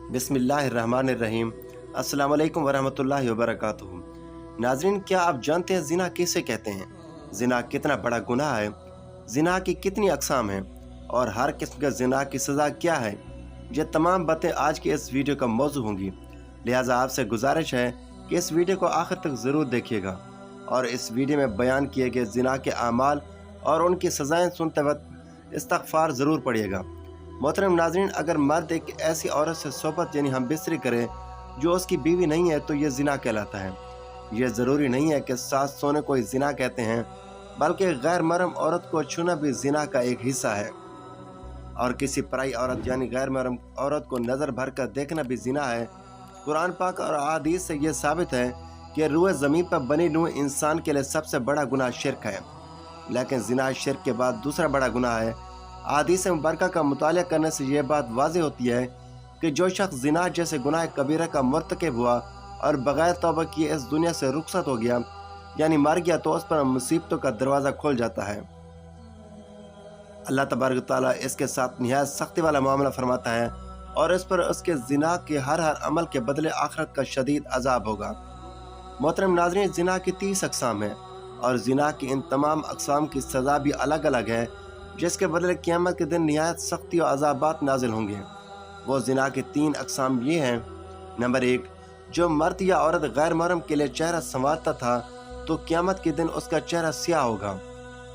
बिस्मिल्लाहिर्रहमानिर्रहीम। अस्सलाम वालेकुम वरहमतुल्लाहि वबरकातुहू। नाज़रीन, क्या आप जानते हैं ज़िना किसे कहते हैं? ज़िना कितना बड़ा गुनाह है? ज़िना की कितनी अक़साम हैं? और हर किस्म के ज़िना की सज़ा क्या है? ये तमाम बातें आज की इस वीडियो का मौजू होंगी। लिहाजा आपसे गुजारिश है कि इस वीडियो को आखिर तक ज़रूर देखिएगा और इस वीडियो में बयान किए गए ज़िना के आमाल और उनकी सज़ाएँ सुनते वक्त इस्तग़फ़ार ज़रूर पढ़िएगा। मोहतरम नाज़रीन, अगर मर्द एक ऐसी औरत से सोबत यानी हम बिस्तरी करे जो उसकी बीवी नहीं है तो ये ज़िना कहलाता है। ये ज़रूरी नहीं है कि साथ सोने को ही ज़िना कहते हैं, बल्कि गैर महरम औरत को छूना भी ज़िना का एक हिस्सा है। और किसी पराई औरत यानी गैर महरम औरत को नज़र भर कर देखना भी ज़िना है। कुरान पाक और अहादीस से ये साबित है कि रूए ज़मीन पर बनी नूह इंसान के लिए सबसे बड़ा गुनाह शिर्क है, लेकिन ज़िना शिर्क के बाद दूसरा बड़ा गुनाह है। अहादीस मुबारका का मुताला करने से यह बात वाज़ेह होती है कि जो शख्स ज़िना जैसे गुनाह कबीरा का मुर्तकिब हुआ और बग़ैर तौबा किए इस दुनिया से रुखसत हो गया यानी मर गया, तो उस पर मुसीबतों का दरवाज़ा खुल जाता है। अल्लाह तबारक व तआला इसके साथ निहायत सख्ती वाला मामला फरमाता है और इस पर उसके ज़िना के हर अमल के बदले आखिरत का शदीद अजाब होगा। मोहतरम नाज़रीन, ज़िना की 30 अक़साम हैं और ज़िना की इन तमाम अक़साम की सज़ा भी अलग अलग है, जिसके बदले क़यामत के दिन निहायत सख्ती और अज़ाबात नाजिल होंगे। वो ज़िना के 3 अक़साम ये हैं। नंबर 1, जो मर्द या औरत गैर महरम के लिए चेहरा संवारता था तो क़यामत के दिन उसका चेहरा स्याह होगा।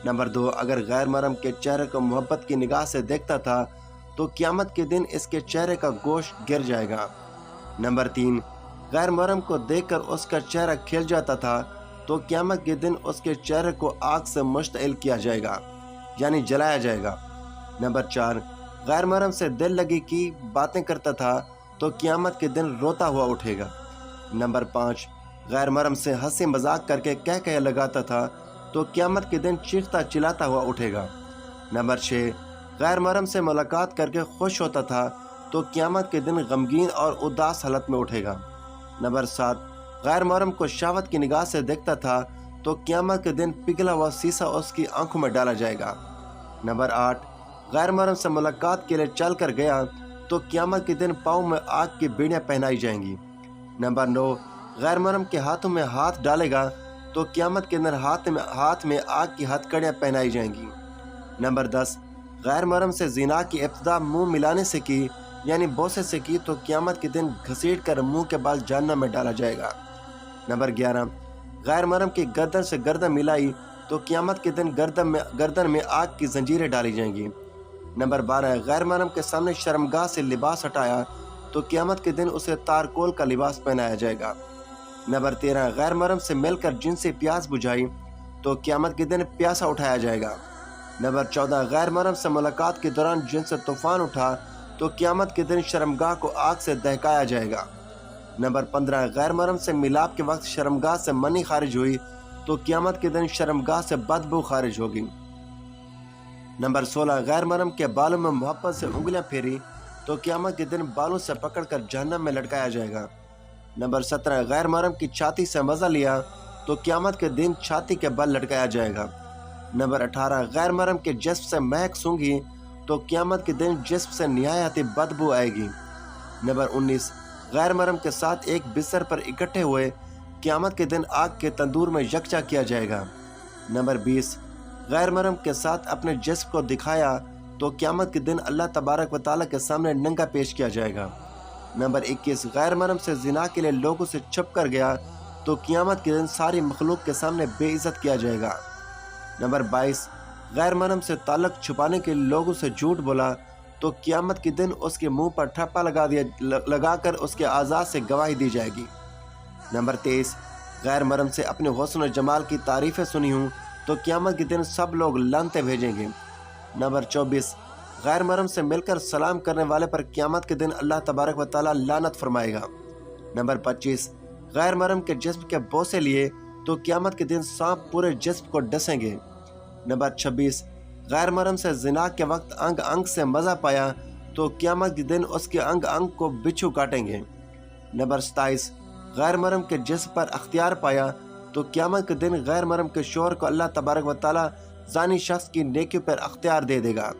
नंबर 2, अगर गैर महरम के चेहरे को मोहब्बत की निगाह से देखता था तो क़यामत के दिन इसके चेहरे का गोश्त गिर जाएगा। नंबर 3, गैर महरम को देखकर उसका चेहरा खिल जाता था तो क़यामत के दिन उसके चेहरे को आग से मुश्तइल किया जाएगा यानी जलाया जाएगा। नंबर 4, गैर महरम से दिल लगी की बातें करता था तो क़यामत के दिन रोता हुआ उठेगा। नंबर 5, गैर महरम से हंसी मजाक करके कह लगाता था तो क़यामत के दिन चीखता चिल्लाता हुआ उठेगा। नंबर 6, गैर महरम से मुलाकात करके खुश होता था तो क़यामत के दिन गमगीन और उदास हालत में उठेगा। नंबर 7, गैर महरम को शहवत की निगाह से देखता था तो क़यामत के दिन पिघला हुआ शीशा उसकी आंखों में डाला जाएगा। नंबर 8, गैर महरम से मुलाकात के लिए चल कर गया तो क़यामत के दिन पाँव में आग की बीड़ियाँ पहनाई जाएंगी। नंबर 9, गैर महरम के हाथों में हाथ डालेगा तो क़यामत के दिन हाथ में आग की हथकड़ियाँ पहनाई जाएंगी। नंबर 10, गैर महरम से ज़िना की इब्तिदा मुँह मिलाने से की यानी बोसे से की तो क़यामत के दिन घसीट कर मुँह के बाल जहन्नम में डाला जाएगा। नंबर 11, गैर महरम की गर्दन से गर्दन मिलाई तो क़यामत के दिन गर्दन में आग की जंजीरें डाली जाएंगी। नंबर 12, गैर महरम के सामने शर्मगाह से लिबास हटाया तो क़यामत के दिन उसे तारकोल का लिबास पहनाया जाएगा। नंबर 13, गैर महरम से मिलकर जिनसे प्यास बुझाई तो क़यामत के दिन प्यासा उठाया जाएगा। नंबर 14, गैर महरम से मुलाकात के दौरान जिनसे तूफ़ान उठा तो क़यामत के दिन शर्मगाह को आग से दहकाया जाएगा। नंबर 15, गैर महरम से मिलाप के वक्त शर्मगाह से मनी खारिज हुई तो क़यामत के दिन शर्मगाह से बदबू खारिज होगी। नंबर 16, गैर महरम के बालों में मोहब्बत से उंगलियां फेरी तो क़यामत के दिन बालों से पकड़कर जहन्नम में लटकाया जाएगा। नंबर 17, गैर महरम की छाती से मज़ा लिया तो क़यामत के दिन छाती के बल लटकाया जाएगा। नंबर 18, गैर महरम के जिस्म से महक सूंघी तो क़यामत के दिन जिस्म से निहायती बदबू आएगी। नंबर 19, गैर महरम के साथ एक बिस्तर पर इकट्ठे हुए क़यामत के दिन आग के तंदूर में यकजा किया जाएगा। नंबर 20, गैर महरम के साथ अपने जिस्म को दिखाया तो क़यामत के दिन अल्लाह तबारक व तआला के सामने नंगा पेश किया जाएगा। नंबर 21, गैर महरम से ज़िना के लिए लोगों से छुप कर गया तो क़यामत के दिन सारी मखलूक के सामने बेइज्जत किया जाएगा। नंबर 22, गैर महरम से ताल्लुक़ छुपाने के लिए लोगों से झूठ बोला तो क़यामत के दिन उसके मुंह पर ठप्पा लगाकर उसके आज़ाद से गवाही दी जाएगी। नंबर 23, गैर महरम से अपने हुस्न और जमाल की तारीफ़ें सुनी हूँ तो क़यामत के दिन सब लोग लानतें भेजेंगे। नंबर 24, गैर महरम से मिलकर सलाम करने वाले पर क़यामत के दिन अल्लाह तबारक व तआला लानत फरमाएगा। नंबर 25, गैर महरम के जिस्म के बोसे लिए तो क़यामत के दिन सांप पूरे जिस्म को डसेंगे। नंबर 26, गैर महरम से ज़िना के वक्त अंग अंग से मज़ा पाया तो क़यामत के दिन उसके अंग अंग को बिच्छू काटेंगे। नंबर 27, गैर महरम के जिस्म पर अख्तियार पाया तो क़यामत के दिन गैर महरम के शोहर को अल्लाह तबारक व तआला ज़ानी शख्स की नेकी पर अख्तियार दे देगा।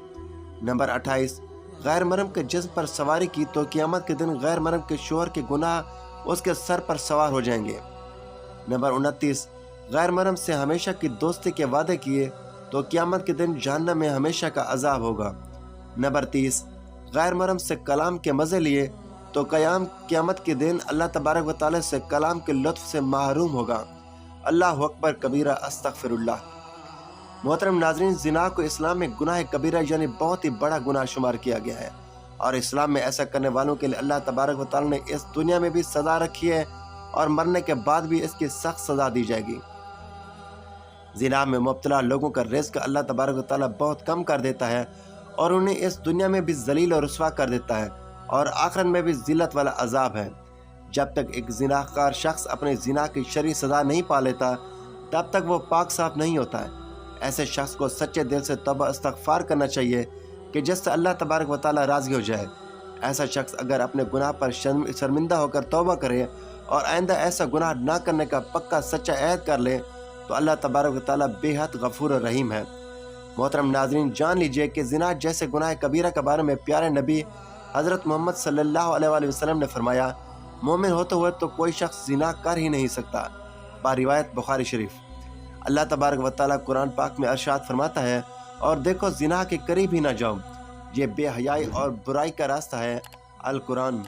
नंबर 28, غیر محرم کے جسم پر سواری کی تو قیامت کے دن غیر محرم کے شوہر کے گناہ اس کے سر پر سوار ہو جائیں گے۔ نمبر 29، غیر محرم سے ہمیشہ کی دوستی کے وعدے کیے تو قیامت کے دن جہنم میں ہمیشہ کا عذاب ہوگا۔ نمبر 30، غیر محرم سے کلام کے مزے لیے تو قیامت کے دن اللہ تبارک و تعالی سے کلام کے لطف سے محروم ہوگا۔ اللہ اکبر کبیرہ، استغفر اللہ۔ محترم ناظرین، زنا کو اسلام میں گناہ کبیرہ یعنی بہت ہی بڑا گناہ شمار کیا گیا ہے، اور اسلام میں ایسا کرنے والوں کے لیے اللہ تبارک و تعالی نے اس دنیا میں بھی سزا رکھی ہے اور مرنے کے بعد بھی اس کی سخت سزا دی جائے گی۔ زنا میں مبتلا لوگوں کا رزق اللہ تبارک و تعالی بہت کم کر دیتا ہے اور انہیں اس دنیا میں بھی ذلیل اور رسوا کر دیتا ہے، اور آخرت میں بھی ذلت والا عذاب ہے۔ جب تک ایک زنا کار شخص اپنے زنا کی شرعی سزا نہیں پا لیتا تب تک وہ پاک صاف نہیں ہوتا ہے۔ ایسے شخص کو سچے دل سے توبہ استغفار کرنا چاہیے کہ جس سے اللہ تبارک و تعالی راضی ہو جائے۔ ایسا شخص اگر اپنے گناہ پر شرمندہ ہو کر توبہ کرے اور آئندہ ایسا گناہ نہ کرنے کا پکا سچا عہد کر لے تو اللہ تبارک و تعالی بے حد غفور و رحیم ہے۔ محترم ناظرین، جان لیجئے کہ زنا جیسے گناہ کبیرہ کے بارے میں پیارے نبی حضرت محمد صلی اللہ علیہ وآلہ وسلم نے فرمایا، مومن ہوتے ہوئے تو کوئی شخص زنا کر ہی نہیں سکتا، روایت بخاری شریف۔ اللہ تبارک و تعالی قرآن پاک میں ارشاد فرماتا ہے، اور دیکھو زنا کے قریب ہی نہ جاؤ، یہ بے حیائی اور برائی کا راستہ ہے، القرآن۔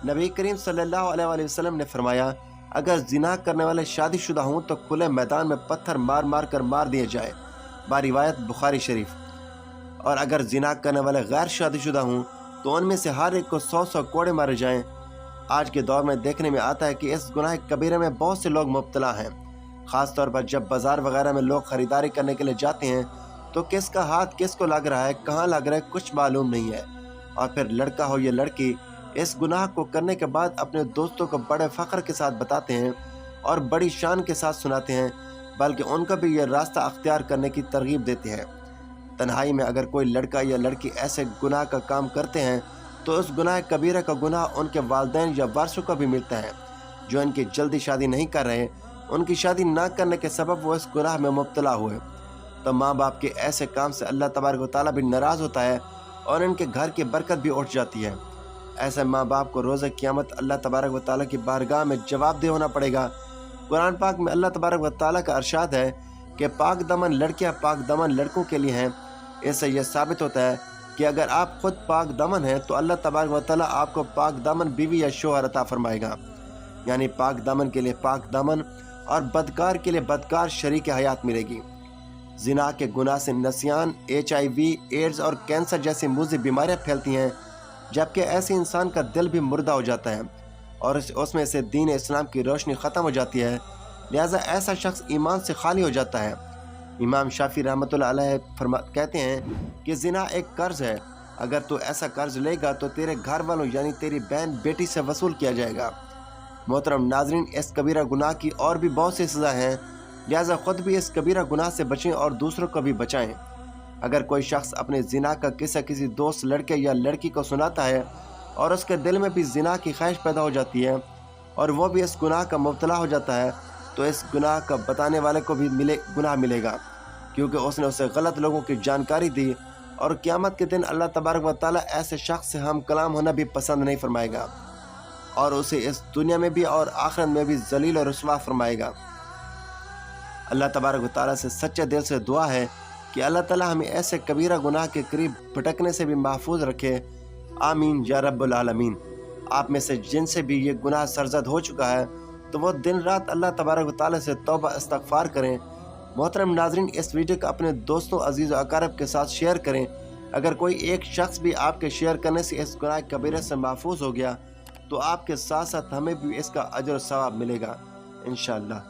نبی کریم صلی اللہ علیہ وآلہ وسلم نے فرمایا، اگر زنا کرنے والے شادی شدہ ہوں تو کھلے میدان میں پتھر مار مار کر مار دیے جائے، روایت بخاری شریف۔ اور اگر زنا کرنے والے غیر شادی شدہ ہوں تو ان میں سے ہر ایک کو 100 کوڑے مارے جائیں۔ آج کے دور میں دیکھنے میں آتا ہے کہ اس گناہ کبیرے میں بہت سے لوگ مبتلا ہیں، خاص طور پر جب بازار وغیرہ میں لوگ خریداری کرنے کے لیے جاتے ہیں تو کس کا ہاتھ کس کو لگ رہا ہے، کہاں لگ رہا ہے، کچھ معلوم نہیں ہے، اور پھر لڑکا ہو یا لڑکی اس گناہ کو کرنے کے بعد اپنے دوستوں کو بڑے فخر کے ساتھ بتاتے ہیں اور بڑی شان کے ساتھ سناتے ہیں، بلکہ ان کو بھی یہ راستہ اختیار کرنے کی ترغیب دیتے ہیں۔ تنہائی میں اگر کوئی لڑکا یا لڑکی ایسے گناہ کا کام کرتے ہیں تو اس گناہ کبیرہ کا گناہ ان کے والدین یا وارثوں کو بھی ملتا ہے، جو ان کی جلدی شادی نہیں کر رہے، ان کی شادی نہ کرنے کے سبب وہ اس گناہ میں مبتلا ہوئے۔ تو ماں باپ کے ایسے کام سے اللہ تبارک و تعالیٰ بھی ناراض ہوتا ہے اور ان کے گھر کی برکت بھی اٹھ جاتی ہے۔ ایسے ماں باپ کو روز قیامت اللہ تبارک و تعالیٰ کی بارگاہ میں جواب دہ ہونا پڑے گا۔ قرآن پاک میں اللہ تبارک و تعالیٰ کا ارشاد ہے کہ پاک دامن لڑکیاں پاک دامن لڑکوں کے لیے ہیں۔ اس سے یہ ثابت ہوتا ہے کہ اگر آپ خود پاک دامن ہیں تو اللہ تبارک و تعالیٰ آپ کو پاک دامن بیوی یا شوہر عطا فرمائے گا، یعنی پاک دامن کے لیے پاک دامن اور بدکار کے لیے بدکار شریک حیات ملے گی۔ زنا کے گناہ سے نسیان، HIV، ایڈز اور کینسر جیسی موذی بیماریاں پھیلتی ہیں، جبکہ ایسے انسان کا دل بھی مردہ ہو جاتا ہے اور اس میں سے دین اسلام کی روشنی ختم ہو جاتی ہے، لہٰذا ایسا شخص ایمان سے خالی ہو جاتا ہے۔ امام شافعی رحمۃ اللہ علیہ کہتے ہیں کہ زنا ایک قرض ہے، اگر تو ایسا قرض لے گا تو تیرے گھر والوں یعنی تیری بہن بیٹی سے وصول کیا جائے گا۔ محترم ناظرین، اس کبیرہ گناہ کی اور بھی بہت سی سزا ہیں، لہٰذا خود بھی اس کبیرہ گناہ سے بچیں اور دوسروں کو بھی بچائیں۔ اگر کوئی شخص اپنے زنا کا قصہ کسی دوست لڑکے یا لڑکی کو سناتا ہے اور اس کے دل میں بھی زنا کی خواہش پیدا ہو جاتی ہے اور وہ بھی اس گناہ کا مبتلا ہو جاتا ہے تو اس گناہ کا بتانے والے کو بھی گناہ ملے گا، کیونکہ اس نے اسے غلط لوگوں کی جانکاری دی، اور قیامت کے دن اللہ تبارک و تعالیٰ ایسے شخص سے ہم کلام ہونا بھی پسند نہیں فرمائے گا اور اسے اس دنیا میں بھی اور آخرت میں بھی ذلیل اور رسوا فرمائے گا۔ اللہ تبارک و تعالیٰ سے سچے دل سے دعا ہے کہ اللہ تعالیٰ ہمیں ایسے کبیرہ گناہ کے قریب بھٹکنے سے بھی محفوظ رکھے، آمین یا رب العالمین۔ آپ میں سے جن سے بھی یہ گناہ سرزد ہو چکا ہے تو وہ دن رات اللہ تبارک و تعالیٰ سے توبہ استغفار کریں۔ محترم ناظرین، اس ویڈیو کو اپنے دوستوں، عزیز و اقارب کے ساتھ شیئر کریں۔ اگر کوئی ایک شخص بھی آپ کے شیئر کرنے سے اس گناہ کبیرہ سے محفوظ ہو گیا تو آپ کے ساتھ ساتھ ہمیں بھی اس کا اجر و ثواب ملے گا انشاءاللہ۔